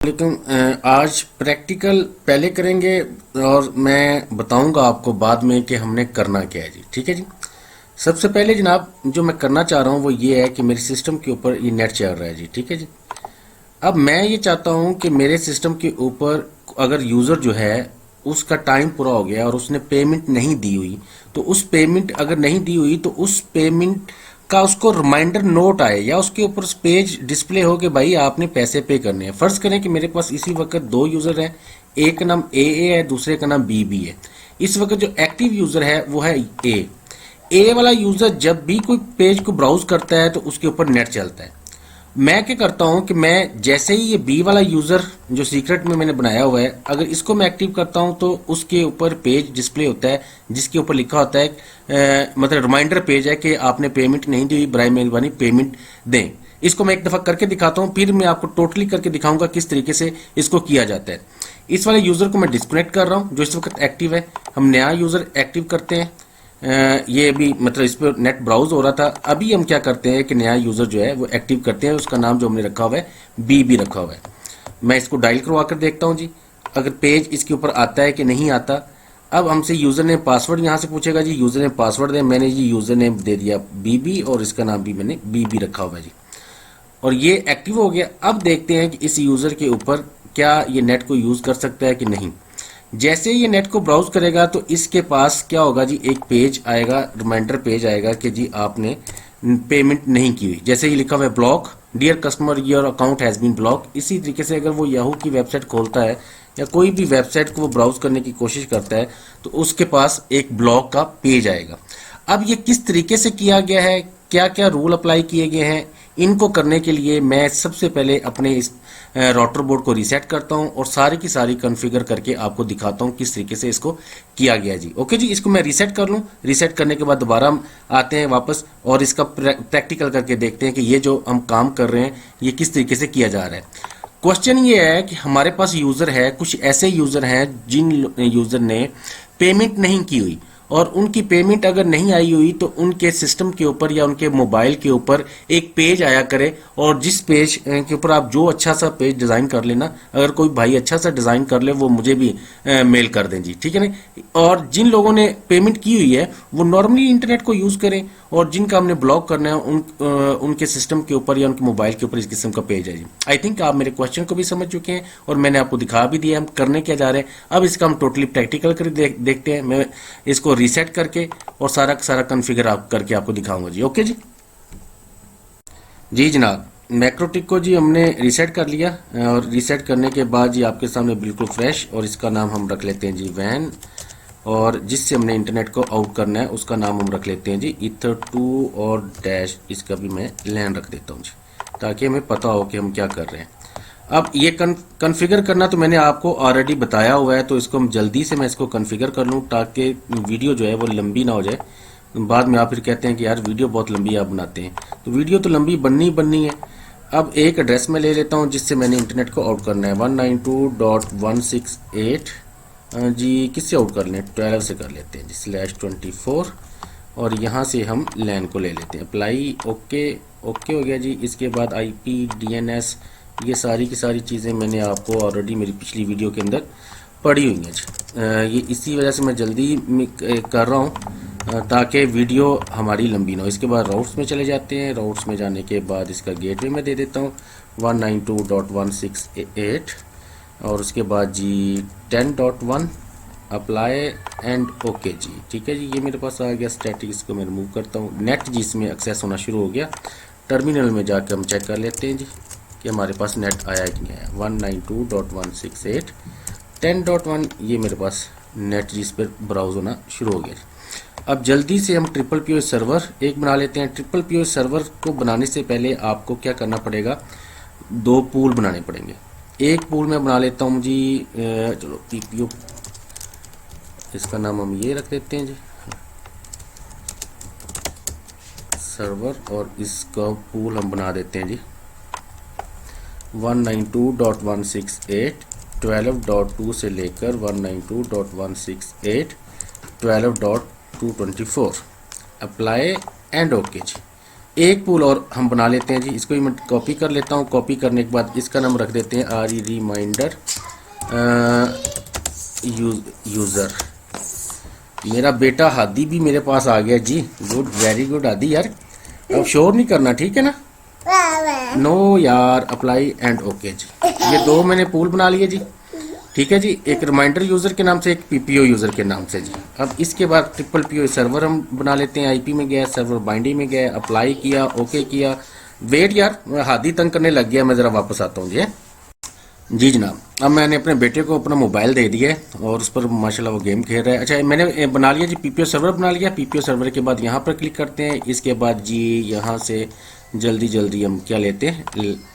लेकिन आज प्रैक्टिकल पहले करेंगे और मैं बताऊंगा आपको बाद में कि हमने करना क्या है जी। ठीक है जी। सबसे पहले जनाब जो मैं करना चाह रहा हूँ वो ये है कि मेरे सिस्टम के ऊपर ये नेट चल रहा है जी। ठीक है जी। अब मैं ये चाहता हूँ कि मेरे सिस्टम के ऊपर अगर यूज़र जो है उसका टाइम पूरा हो गया और उसने पेमेंट नहीं दी हुई, तो उस पेमेंट अगर नहीं दी हुई तो उस पेमेंट का उसको रिमाइंडर नोट आए या उसके ऊपर पेज डिस्प्ले हो कि भाई आपने पैसे पे करने हैं। फर्ज करें कि मेरे पास इसी वक्त दो यूज़र हैं, एक का नाम ए है, दूसरे का नाम बी है। इस वक्त जो एक्टिव यूज़र है वो है ए वाला यूज़र जब भी कोई पेज को ब्राउज करता है तो उसके ऊपर नेट चलता है। मैं क्या करता हूं कि मैं जैसे ही ये बी वाला यूजर जो सीक्रेट में मैंने बनाया हुआ है, अगर इसको मैं एक्टिव करता हूं तो उसके ऊपर पेज डिस्प्ले होता है जिसके ऊपर लिखा होता है मतलब रिमाइंडर पेज है कि आपने पेमेंट नहीं दी, बराए मेहरबानी पेमेंट दें। इसको मैं एक दफा करके दिखाता हूं, फिर मैं आपको टोटली करके दिखाऊंगा किस तरीके से इसको किया जाता है। इस वाले यूजर को मैं डिस्कनेक्ट कर रहा हूं जो इस वक्त एक्टिव है। हम नया यूजर एक्टिव करते हैं। ये अभी मतलब इस पर नेट ब्राउज हो रहा था। अभी हम क्या करते हैं कि नया यूजर जो है वो एक्टिव करते हैं, उसका नाम जो हमने रखा हुआ है बी रखा हुआ है। मैं इसको डायल करवा कर देखता हूं जी अगर पेज इसके ऊपर आता है कि नहीं आता। अब हमसे यूजर नेम पासवर्ड यहां से पूछेगा जी, यूजर नेम पासवर्ड दे। मैंने जी यूजर नेम दे दिया बी और इसका नाम भी मैंने बी रखा हुआ है जी, और ये एक्टिव हो गया। अब देखते हैं कि इस यूजर के ऊपर क्या ये नेट को यूज कर सकता है कि नहीं। जैसे ये नेट को ब्राउज करेगा तो इसके पास क्या होगा जी, एक पेज आएगा, रिमाइंडर पेज आएगा कि जी आपने पेमेंट नहीं की हुई। जैसे ही लिखा हुआ है block, dear customer your account has been block. इसी तरीके से अगर वो याहू की वेबसाइट खोलता है या कोई भी वेबसाइट को वो ब्राउज करने की कोशिश करता है तो उसके पास एक ब्लॉक का पेज आएगा। अब ये किस तरीके से किया गया है, क्या क्या रूल अप्लाई किए गए हैं, इनको करने के लिए मैं सबसे पहले अपने इस राउटर बोर्ड को रीसेट करता हूं और सारी की सारी कॉन्फ़िगर करके आपको दिखाता हूं किस तरीके से इसको किया गया जी। ओके जी, इसको मैं रीसेट कर लूं। रीसेट करने के बाद दोबारा हम आते हैं वापस और इसका प्रैक्टिकल करके देखते हैं कि ये जो हम काम कर रहे हैं ये किस तरीके से किया जा रहा है। क्वेश्चन ये है कि हमारे पास यूजर है, कुछ ऐसे यूजर हैं जिन यूजर ने पेमेंट नहीं की हुई और उनकी पेमेंट अगर नहीं आई हुई तो उनके सिस्टम के ऊपर या उनके मोबाइल के ऊपर एक पेज आया करे, और जिस पेज के ऊपर आप जो अच्छा सा पेज डिजाइन कर लेना, अगर कोई भाई अच्छा सा डिजाइन कर ले वो मुझे भी मेल कर दें जी। ठीक है ना। और जिन लोगों ने पेमेंट की हुई है वो नॉर्मली इंटरनेट को यूज करें, और जिनका हमने ब्लॉक करना है उनके सिस्टम के ऊपर या उनके मोबाइल के ऊपर इस किस्म का पेज है जी। आई थिंक आप मेरे क्वेश्चन को भी समझ चुके हैं और मैंने आपको दिखा भी दिया हम करने क्या जा रहे हैं। अब इसका हम टोटली प्रैक्टिकल कर देखते हैं। मैं इसको रीसेट करके और सारा सारा कॉन्फ़िगर करके आपको दिखाऊंगा जी। ओके जी। जी जनाब, मैक्रोटिक को जी हमने रीसेट कर लिया और रीसेट करने के बाद जी आपके सामने बिल्कुल फ्रेश, और इसका नाम हम रख लेते हैं जी वैन, और जिससे हमने इंटरनेट को आउट करना है उसका नाम हम रख लेते हैं जी ईथर2 और डैश, इसका भी मैं लैन रख देता हूँ जी ताकि हमें पता हो कि हम क्या कर रहे हैं। अब ये कॉन्फ़िगर करना तो मैंने आपको ऑलरेडी बताया हुआ है, तो इसको हम जल्दी से मैं इसको कॉन्फ़िगर कर लूँ ताकि वीडियो जो है वो लंबी ना हो जाए। बाद में आप फिर कहते हैं कि यार वीडियो बहुत लंबी आप बनाते हैं, तो वीडियो तो लंबी बननी है। अब एक एड्रेस में ले लेता हूँ जिससे मैंने इंटरनेट को आउट करना है 192.168 जी। किससे आउट कर लें, 12 से कर लेते हैं जी /24, और यहाँ से हम लैन को ले लेते हैं। अप्लाई, ओके ओके हो गया जी। इसके बाद IP DNS, ये सारी की सारी चीज़ें मैंने आपको ऑलरेडी मेरी पिछली वीडियो के अंदर पढ़ी हुई हैं जी। ये इसी वजह से मैं जल्दी कर रहा हूँ ताकि वीडियो हमारी लंबी ना हो। इसके बाद राउट्स में चले जाते हैं। राउट्स में जाने के बाद इसका गेटवे में दे देता हूँ 192.168, और उसके बाद जी 10.1 अप्लाई एंड ओके जी। ठीक है जी, ये मेरे पास आ गया स्टैटिक। इसको मैं रिमूव करता हूँ। नेट जी इसमें एक्सेस होना शुरू हो गया। टर्मिनल में जाकर हम चेक कर लेते हैं जी कि हमारे पास नेट आया कि नहीं आया। 192.168 10.1 ये मेरे पास नेट जी इस पर ब्राउज होना शुरू हो गया। अब जल्दी से हम ट्रिपल सर्वर एक बना लेते हैं। ट्रिपल सर्वर को बनाने से पहले आपको क्या करना पड़ेगा, दो पूल बनाने पड़ेंगे। एक पूल में बना लेता हूँ जी, चलो PPO, इसका नाम हम ये रख देते हैं जी सर्वर, और इसका पूल हम बना देते हैं जी 192.168 12.2 से लेकर 192.168 12.224। अप्लाई एंड ओके जी। एक पूल और हम बना लेते हैं जी। इसको भी मैं कॉपी कर लेता हूँ। कॉपी करने के बाद इसका नाम रख देते हैं रिमाइंडर यूज़र। मेरा बेटा हादी भी मेरे पास आ गया जी। गुड, वेरी गुड हादी यार। अब शोर नहीं करना, ठीक है ना? नो यार। अप्लाई एंड ओके जी। ये दो मैंने पूल बना लिए जी, ठीक है जी। एक रिमाइंडर यूज़र के नाम से, एक पीपीओ यूज़र के नाम से जी। अब इसके बाद ट्रिपल पीओ सर्वर हम बना लेते हैं। आईपी में गया, सर्वर बाइंडिंग में गया, अप्लाई किया, ओके किया। वेट यार, हादी तंग करने लग गया, मैं ज़रा वापस आता हूँ जी। जी जनाब, अब मैंने अपने बेटे को अपना मोबाइल दे दिया है और उस पर माशाल्लाह वो गेम खेल रहा है। अच्छा, मैंने बना लिया जी, पीपीओ सर्वर बना लिया। पीपीओ सर्वर के बाद यहाँ पर क्लिक करते हैं। इसके बाद जी यहाँ से जल्दी जल्दी हम क्या लेते हैं,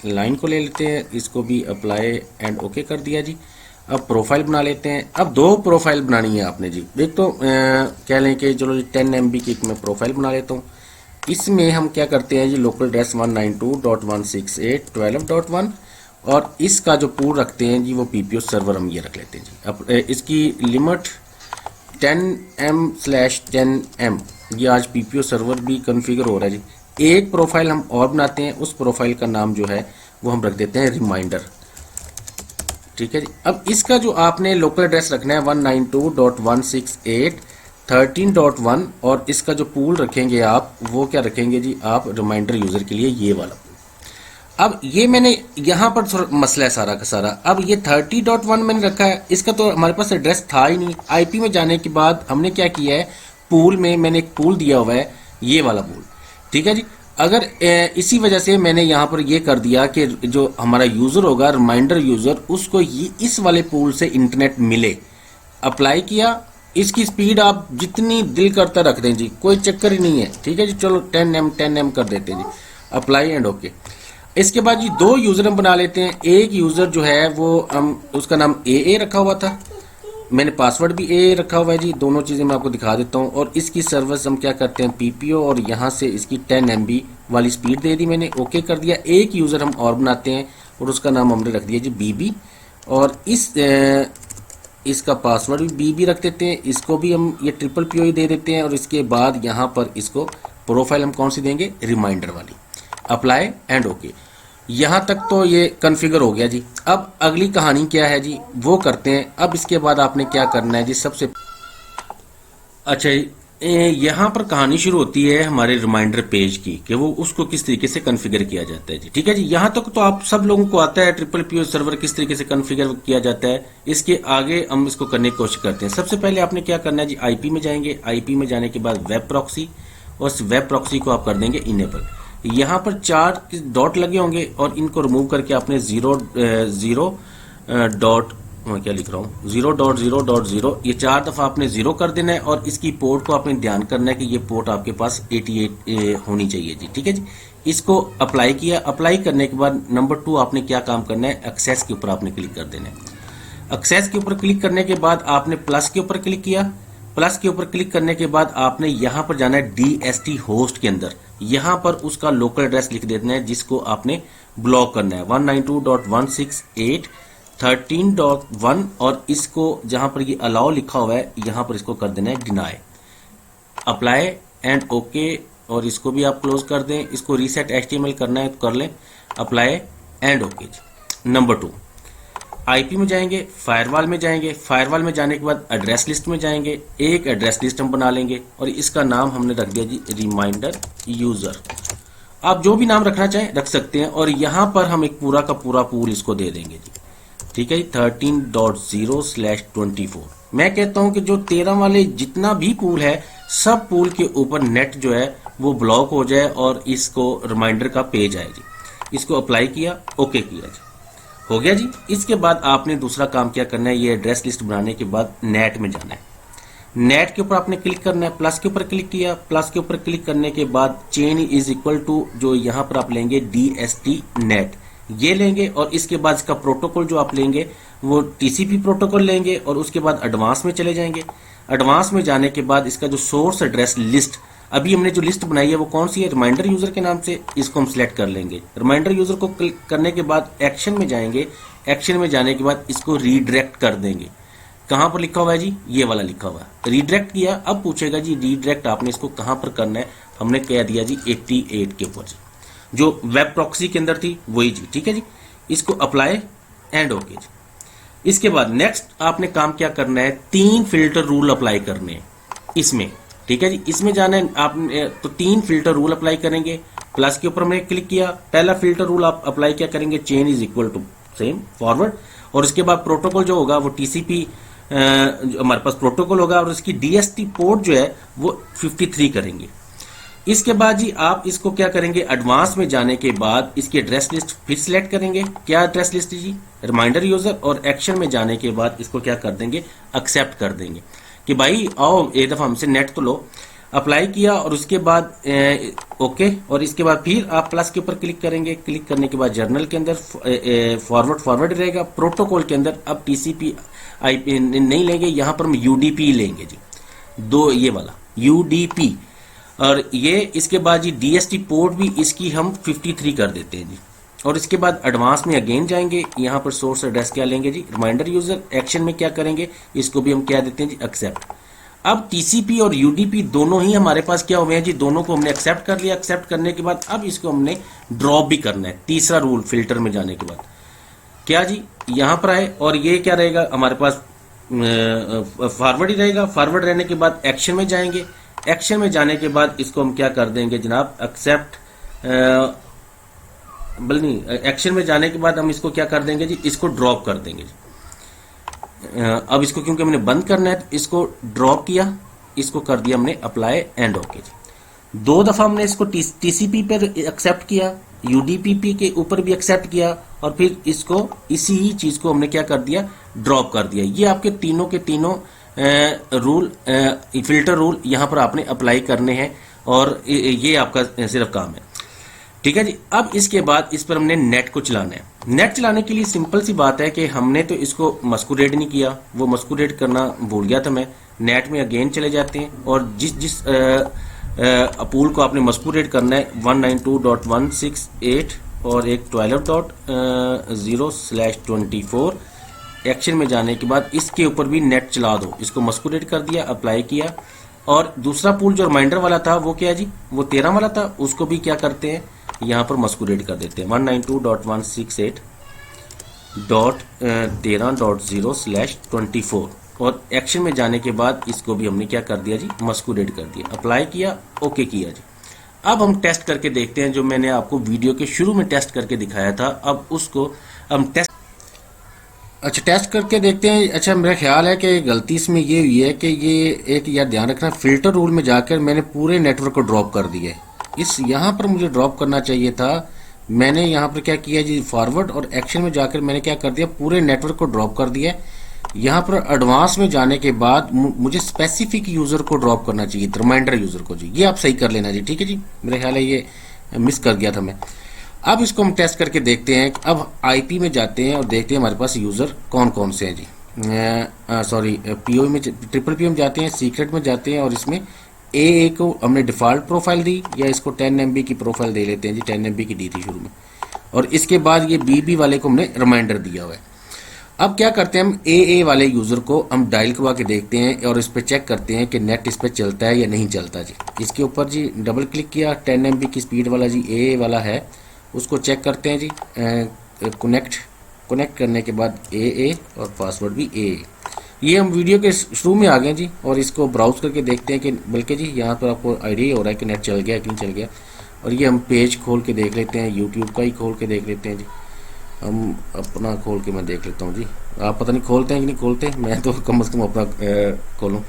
लाइन को ले लेते हैं। इसको भी अप्लाई एंड ओके कर दिया जी। अब प्रोफाइल बना लेते हैं। अब दो प्रोफाइल बनानी है आपने जी। एक तो कह लें कि चलो जी 10 MB की मैं प्रोफाइल बना लेता हूँ। इसमें हम क्या करते हैं जी, लोकल एड्रेस 192.168.12.1 और इसका जो पूल रखते हैं जी वो पीपीओ सर्वर हम ये रख लेते हैं जी। अब इसकी लिमिट 10M/10M। ये आज पीपीओ सर्वर भी कॉन्फ़िगर हो रहा है जी। एक प्रोफाइल हम और बनाते हैं, उस प्रोफाइल का नाम जो है वो हम रख देते हैं रिमाइंडर, ठीक है जी। अब इसका जो आपने लोकल एड्रेस रखना है 192.168.13.1 और इसका जो पूल रखेंगे आप वो क्या रखेंगे जी, आप रिमाइंडर यूजर के लिए ये वाला। अब ये मैंने यहाँ पर थोड़ा मसला है सारा का सारा। अब ये 30.1 मैंने रखा है, इसका तो हमारे पास एड्रेस था ही नहीं। आईपी में जाने के बाद हमने क्या किया है, पूल में मैंने एक पूल दिया हुआ है, ये वाला पूल, ठीक है जी। अगर इसी वजह से मैंने यहाँ पर ये कर दिया कि जो हमारा यूजर होगा रिमाइंडर यूजर, उसको ये इस वाले पूल से इंटरनेट मिले। अप्लाई किया, इसकी स्पीड आप जितनी दिल करता रख दें जी, कोई चक्कर ही नहीं है, ठीक है जी। चलो 10M कर देते हैं जी। Apply and okay. इसके बाद जी दो यूजर हम बना लेते हैं। एक यूजर जो है वो हम उसका नाम ए रखा हुआ था, मैंने पासवर्ड भी ए रखा हुआ है जी। दोनों चीजें मैं आपको दिखा देता हूँ। और इसकी सर्विस हम क्या करते हैं, पीपीओ, और यहाँ से इसकी 10 MB वाली स्पीड दे दी मैंने, ओके कर दिया। एक यूजर हम और बनाते हैं और उसका नाम हमने रख दिया जी बीबी, और इसका पासवर्ड भी बीबी रख देते हैं। इसको भी हम ये ट्रिपल पीओ ही दे देते हैं। और इसके बाद यहाँ पर इसको प्रोफाइल हम कौन सी देंगे, रिमाइंडर वाली। Apply and okay. यहां तक तो ये कॉन्फ़िगर हो गया जी। अब अगली कहानी क्या है जी, वो करते हैं। अब इसके बाद आपने क्या करना है जी, सबसे अच्छा यहाँ पर कहानी शुरू होती है हमारे रिमाइंडर पेज की, कि वो उसको किस तरीके से कॉन्फ़िगर किया जाता है जी, ठीक है जी। यहाँ तक तो आप सब लोगों को आता है ट्रिपल पीओ सर्वर किस तरीके से कॉन्फ़िगर किया जाता है। इसके आगे हम इसको करने की कोशिश करते हैं। सबसे पहले आपने क्या करना है जी, आईपी में जाएंगे। आईपी में जाने के बाद वेब प्रॉक्सी, और उस वेब प्रॉक्सी को आप कर देंगे इनेबल। यहाँ पर 4 डॉट लगे होंगे और इनको रिमूव करके आपने 0.0.0 ये 4 दफा आपने 0 कर देना है। और इसकी पोर्ट को आपने ध्यान करना है कि ये पोर्ट आपके पास 88 होनी चाहिए जी, ठीक है जी। इसको अप्लाई किया। अप्लाई करने के बाद नंबर 2 आपने क्या काम करना है, एक्सेस के ऊपर आपने क्लिक कर देना है। एक्सेस के ऊपर क्लिक करने के बाद आपने प्लस के ऊपर क्लिक किया। प्लस के ऊपर क्लिक करने के बाद आपने यहां पर जाना है DST होस्ट के अंदर। यहां पर उसका लोकल एड्रेस लिख देना है जिसको आपने ब्लॉक करना है, 192.168.13.1। और इसको जहां पर ये अलाउ लिखा हुआ है यहां पर इसको कर देना है डिनाई। अप्लाई एंड ओके, और इसको भी आप क्लोज कर दें। इसको रीसेट HTML करना है तो कर लें। Apply and okay. Number 2, IP में जाएंगे, फायरवॉल में जाएंगे। फायरवॉल में जाने के बाद एड्रेस लिस्ट में जाएंगे। एक एड्रेस लिस्ट हम बना लेंगे और इसका नाम हमने रख दिया जी रिमाइंडर यूजर। आप जो भी नाम रखना चाहें रख सकते हैं। और यहां पर हम एक पूरा का पूरा पूल इसको दे देंगे जी, ठीक है जी, 13.0/24। मैं कहता हूं कि जो 13 वाले जितना भी पूल है, सब पूल के ऊपर नेट जो है वो ब्लॉक हो जाए और इसको रिमाइंडर का पेज आए जी। इसको अप्लाई किया, ओके किया जी, हो गया जी। इसके बाद आपने दूसरा काम क्या करना है, ये एड्रेस लिस्ट बनाने के बाद नेट में जाना है। नेट के ऊपर आपने क्लिक करना है। प्लस के ऊपर क्लिक किया। प्लस के ऊपर क्लिक करने के बाद चेन इज इक्वल टू, जो यहां पर आप लेंगे DST नेट, ये लेंगे। और इसके बाद इसका प्रोटोकॉल जो आप लेंगे वो TCP प्रोटोकॉल लेंगे। और उसके बाद एडवांस में चले जाएंगे। एडवांस में जाने के बाद इसका जो सोर्स एड्रेस लिस्ट, अभी हमने जो लिस्ट बनाई है वो कौन सी है, रिमाइंडर यूजर के नाम से, इसको हम सिलेक्ट कर लेंगे। रिमाइंडर यूजर को क्लिक करने के बाद एक्शन में जाएंगे। एक्शन में जाने के बाद इसको रीडायरेक्ट कर देंगे। कहाँ पर लिखा हुआ है जी, ये वाला लिखा हुआ है। रीडायरेक्ट किया, अब पूछेगा जी रीडायरेक्ट आपने इसको कहाँ पर करना है, हमने कह दिया जी 88 के ऊपर जी, जो वेब प्रॉक्सी के अंदर थी वही जी, ठीक है जी। इसको अप्लाई एंड ओके जी। इसके बाद नेक्स्ट आपने काम क्या करना है, 3 फिल्टर रूल अप्लाई करने हैं इसमें, ठीक है जी। इसमें जाना है आपने, तो 3 फिल्टर रूल अप्लाई करेंगे। प्लस के ऊपर मैंने क्लिक किया, पहला फिल्टर रूल आप अप्लाई क्या करेंगे, chain is equal to same forward, और उसके बाद प्रोटोकॉल जो होगा वो टीसीपी हमारे पास प्रोटोकॉल होगा, और उसकी डीएसटी पोर्ट जो है वो 53 करेंगे। इसके बाद जी आप इसको क्या करेंगे, एडवांस में जाने के बाद इसकी एड्रेस लिस्ट फिर सिलेक्ट करेंगे। क्या एड्रेस लिस्ट जी, रिमाइंडर यूजर, और एक्शन में जाने के बाद इसको क्या कर देंगे, एक्सेप्ट कर देंगे कि भाई आओ एक दफा हमसे नेट तो लो। अप्लाई किया और उसके बाद ओके, और इसके बाद फिर आप प्लस के ऊपर क्लिक करेंगे। क्लिक करने के बाद जर्नल के अंदर फॉरवर्ड रहेगा, प्रोटोकॉल के अंदर अब टीसीपी आईपी नहीं लेंगे, यहां पर हम यूडीपी लेंगे जी, दो ये वाला यूडीपी, और ये इसके बाद जी डीएसटी पोर्ट भी इसकी हम 53 कर देते हैं जी। और इसके बाद एडवांस में अगेन जाएंगे, यहां पर सोर्स एड्रेस क्या लेंगे जी, रिमाइंडर यूजर। एक्शन में क्या करेंगे, इसको भी हम क्या देते हैं जी, एक्सेप्ट। अब टीसीपी और यूडीपी दोनों ही हमारे पास क्या हुए हैं जी, दोनों को हमने एक्सेप्ट कर लिया। एक्सेप्ट करने के बाद अब इसको हमने ड्रॉप भी करना है। तीसरा रूल फिल्टर में जाने के बाद क्या जी, यहां पर आए और ये क्या रहेगा हमारे पास, फॉरवर्ड ही रहेगा। फॉरवर्ड रहने के बाद एक्शन में जाएंगे। एक्शन में जाने के बाद इसको हम क्या कर देंगे जनाब, एक्सेप्ट, बल्कि एक्शन में जाने के बाद हम इसको क्या कर देंगे जी, इसको ड्रॉप कर देंगे जी। अब इसको क्योंकि हमने बंद करना है, तो इसको ड्रॉप किया, इसको कर दिया हमने अप्लाई एंड ओके जी। 2 दफा हमने इसको टीसीपी पर एक्सेप्ट किया, यूडीपी के ऊपर भी एक्सेप्ट किया, और फिर इसको इसी ही चीज को हमने क्या कर दिया, ड्रॉप कर दिया। ये आपके तीनों के तीनों रूल, फिल्टर रूल यहां पर आपने अप्लाई करने हैं, और ये आपका सिर्फ काम है, ठीक है जी। अब इसके बाद इस पर हमने नेट को चलाना है। नेट चलाने के लिए सिंपल सी बात है कि हमने तो इसको मस्कुरेट नहीं किया, वो मस्कुरेट करना भूल गया था मैं। नेट में अगेन चले जाते हैं, और जिस अपूल को आपने मस्कुरेट करना है 192.168 और एक 12.0/24, एक्शन में जाने के बाद इसके ऊपर भी नेट चला दो। इसको मस्कुरेट कर दिया, अप्लाई किया, और दूसरा पूल जो रिमाइंडर वाला था वो क्या है जी, वो 13 वाला था, उसको भी क्या करते हैं, यहां पर मस्कुरेट कर देते हैं 192.168.13.0/24, और एक्शन में जाने के बाद इसको भी हमने क्या कर दिया जी, मस्कुरेट कर दिया, अप्लाई किया, ओके किया जी। अब हम टेस्ट करके देखते हैं, जो मैंने आपको वीडियो के शुरू में टेस्ट करके दिखाया था, अब उसको हम टेस्ट करके देखते हैं। अच्छा, मेरा ख्याल है कि गलती इसमें ये हुई है कि ये एक यार ध्यान रखना, फिल्टर रूल में जाकर मैंने पूरे नेटवर्क को ड्रॉप कर दिया है। इस यहाँ पर मुझे ड्रॉप करना चाहिए था, मैंने यहाँ पर क्या किया जी, फॉरवर्ड और एक्शन में जाकर मैंने क्या कर दिया, पूरे नेटवर्क को ड्रॉप कर दिया। यहाँ पर एडवांस में जाने के बाद मुझे स्पेसिफिक यूजर को ड्रॉप करना चाहिए, रिमाइंडर यूजर को जी। ये आप सही कर लेना जी, ठीक है जी। मेरा ख्याल है ये मिस कर गया था मैं। अब इसको हम टेस्ट करके देखते हैं। अब आईपी में जाते हैं और देखते हैं हमारे पास यूजर कौन कौन से हैं जी। सॉरी, पीओ में, ट्रिपल पी में जाते हैं, सीक्रेट में जाते हैं, और इसमें ए को हमने डिफॉल्ट प्रोफाइल दी, या इसको 10 MB की प्रोफाइल दे लेते हैं जी, 10 MB की दी थी शुरू में, और इसके बाद ये बीबी वाले को हमने रिमाइंडर दिया हुआ है। अब क्या करते हैं, हम ए वाले यूजर को हम डायल करवा के देखते हैं, और इस पर चेक करते हैं कि नेट इस पर चलता है या नहीं चलता जी। इसके ऊपर जी डबल क्लिक किया, 10 MB की स्पीड वाला जी ए वाला है, उसको चेक करते हैं जी। कनेक्ट करने के बाद ए और पासवर्ड भी ए। ये हम वीडियो के शुरू में आ गए जी, और इसको ब्राउज करके देखते हैं कि बल्कि जी यहाँ पर आपको आइडिया हो रहा है कि नेट चल गया कि नहीं चल गया। और ये हम पेज खोल के देख लेते हैं, यूट्यूब का ही खोल के देख लेते हैं जी। हम अपना खोल के मैं देख लेता हूँ जी, आप पता नहीं खोलते हैं कि नहीं खोलते, मैं तो कम से कम अपना खोलूँ।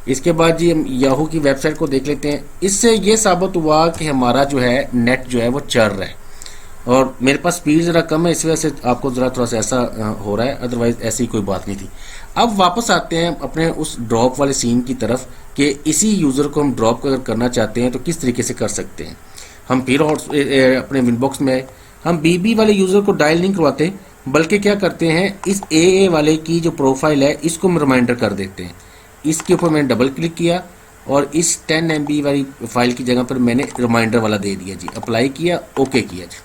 इसके बाद जी हम याहू की वेबसाइट को देख लेते हैं। इससे ये साबित हुआ कि हमारा जो है नेट जो है वो चल रहा है, और मेरे पास स्पीड ज़रा कम है, इस वजह से आपको ज़रा थोड़ा सा ऐसा हो रहा है, अदरवाइज ऐसी कोई बात नहीं थी। अब वापस आते हैं अपने उस ड्रॉप वाले सीन की तरफ कि इसी यूज़र को हम ड्रॉप अगर करना चाहते हैं तो किस तरीके से कर सकते हैं। हम फिर अपने विनबॉक्स में हम बीबी वाले यूज़र को डायल नहीं करवाते, बल्कि क्या करते हैं, इस ए वाले की जो प्रोफाइल है इसको हम रिमाइंडर कर देते हैं। इसके ऊपर मैंने डबल क्लिक किया, और इस 10 MB वाली फाइल की जगह पर मैंने रिमाइंडर वाला दे दिया जी, अप्लाई किया, ओके किया जी।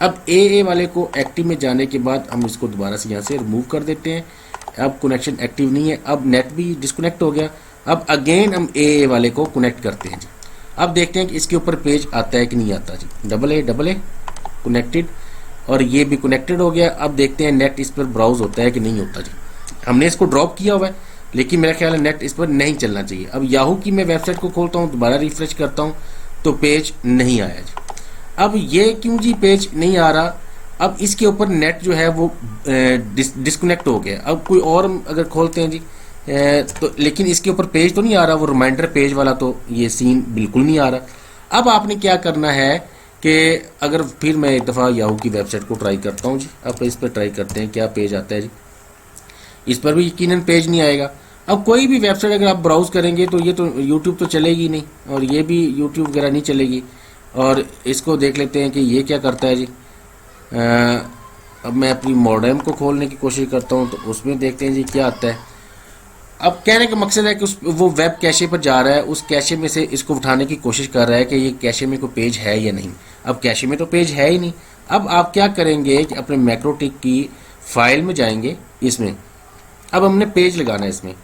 अब ए वाले को एक्टिव में जाने के बाद हम इसको दोबारा से यहाँ से रिमूव कर देते हैं, अब कनेक्शन एक्टिव नहीं है, अब नेट भी डिस्कनेक्ट हो गया। अब अगेन हम ए वाले को कनेक्ट करते हैं जी। अब देखते हैं कि इसके ऊपर पेज आता है कि नहीं आता जी। डबल ए कनेक्टेड, और ये भी कनेक्टेड हो गया। अब देखते हैं नेट इस पर ब्राउज होता है कि नहीं होता जी। हमने इसको ड्रॉप किया हुआ है, लेकिन मेरा ख्याल है नेट इस पर नहीं चलना चाहिए। अब याहू की मैं वेबसाइट को खोलता हूँ, दोबारा रिफ्रेश करता हूँ तो पेज नहीं आया जी। अब ये क्यों जी पेज नहीं आ रहा? अब इसके ऊपर नेट जो है वो डिस्कनेक्ट हो गया। अब कोई और अगर खोलते हैं जी तो, लेकिन इसके ऊपर पेज तो नहीं आ रहा, वो रिमाइंडर पेज वाला तो ये सीन बिल्कुल नहीं आ रहा। अब आपने क्या करना है कि अगर फिर मैं एक दफ़ा याहू की वेबसाइट को ट्राई करता हूँ जी। अब इस पर ट्राई करते हैं क्या पेज आता है जी। इस पर भी यकीनन पेज नहीं आएगा। अब कोई भी वेबसाइट अगर आप ब्राउज करेंगे तो ये तो यूट्यूब तो चलेगी नहीं, और ये भी यूट्यूब वगैरह नहीं चलेगी। और इसको देख लेते हैं कि ये क्या करता है जी। अब मैं अपनी मॉडेम को खोलने की कोशिश करता हूँ तो उसमें देखते हैं जी क्या आता है। अब कहने का मकसद है कि वो वेब कैशे पर जा रहा है, उस कैशे में से इसको उठाने की कोशिश कर रहा है कि ये कैशे में कोई पेज है या नहीं। अब कैशे में तो पेज है ही नहीं। अब आप क्या करेंगे कि अपने मैक्रोटिक की फाइल में जाएंगे, इसमें अब हमने पेज लगाना है। इसमें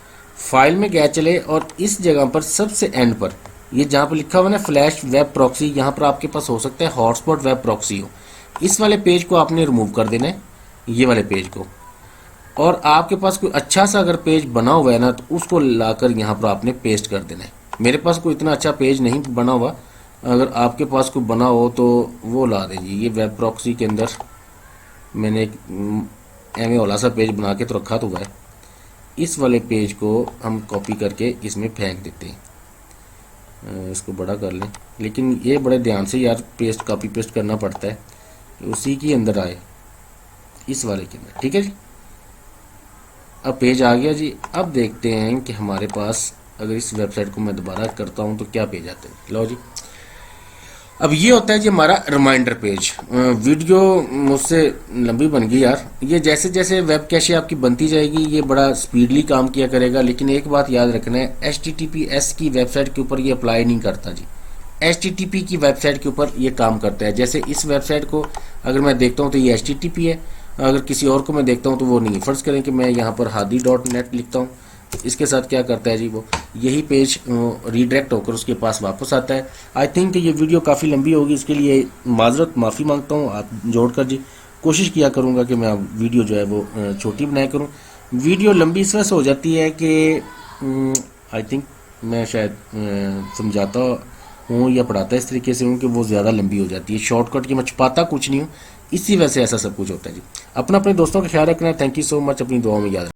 फाइल में गया चले, और इस जगह पर सबसे एंड पर ये जहाँ पर लिखा हुआ है ना फ्लैश वेब प्रॉक्सी, यहाँ पर आपके पास हो सकता है हॉटस्पॉट वेब प्रॉक्सी हो। इस वाले पेज को आपने रिमूव कर देना है, ये वाले पेज को। और आपके पास कोई अच्छा सा अगर पेज बना हुआ है ना तो उसको लाकर यहाँ पर आपने पेस्ट कर देना है। मेरे पास कोई इतना अच्छा पेज नहीं बना हुआ, अगर आपके पास कोई बना हो तो वो ला दीजिए। ये वेब प्रॉक्सी के अंदर मैंने एक एम ओला सा पेज बना के तो रखा तो हुआ है। इस वाले पेज को हम कॉपी करके इसमें फेंक देते हैं। इसको बड़ा कर लें, लेकिन ये बड़े ध्यान से यार पेस्ट कॉपी पेस्ट करना पड़ता है कि उसी के अंदर आए, इस वाले के अंदर। ठीक है जी, अब पेज आ गया जी। अब देखते हैं कि हमारे पास अगर इस वेबसाइट को मैं दोबारा करता हूँ तो क्या पेज आता है। लो जी, अब ये होता है जी हमारा रिमाइंडर पेज। वीडियो मुझसे लंबी बन गई यार। ये जैसे जैसे वेब कैशे आपकी बनती जाएगी ये बड़ा स्पीडली काम किया करेगा, लेकिन एक बात याद रखना है, HTTPS की वेबसाइट के ऊपर ये अप्लाई नहीं करता जी। HTTP की वेबसाइट के ऊपर ये काम करता है। जैसे इस वेबसाइट को अगर मैं देखता हूँ तो ये HTTP है, अगर किसी और को मैं देखता हूँ तो वो नहीं। फर्ज करें कि मैं यहाँ पर hadi.net लिखता हूँ, इसके साथ क्या करता है जी, वो यही पेज रीडायरेक्ट होकर उसके पास वापस आता है। आई थिंक ये वीडियो काफ़ी लंबी होगी, इसके लिए माजरत माफ़ी मांगता हूँ आप जोड़कर जी। कोशिश किया करूँगा कि मैं वीडियो जो है वो छोटी बनाया करूँ। वीडियो लंबी इस वजह से हो जाती है कि आई थिंक मैं शायद समझाता हूँ या पढ़ाता इस तरीके से हूँ कि वो ज़्यादा लंबी हो जाती है। शॉर्टकट की मैं छुपाता कुछ नहीं हूँ, इसी वजह से ऐसा सब कुछ होता है जी। अपना अपने दोस्तों का ख्याल रखना है। थैंक यू सो मच, अपनी दुआओं में याद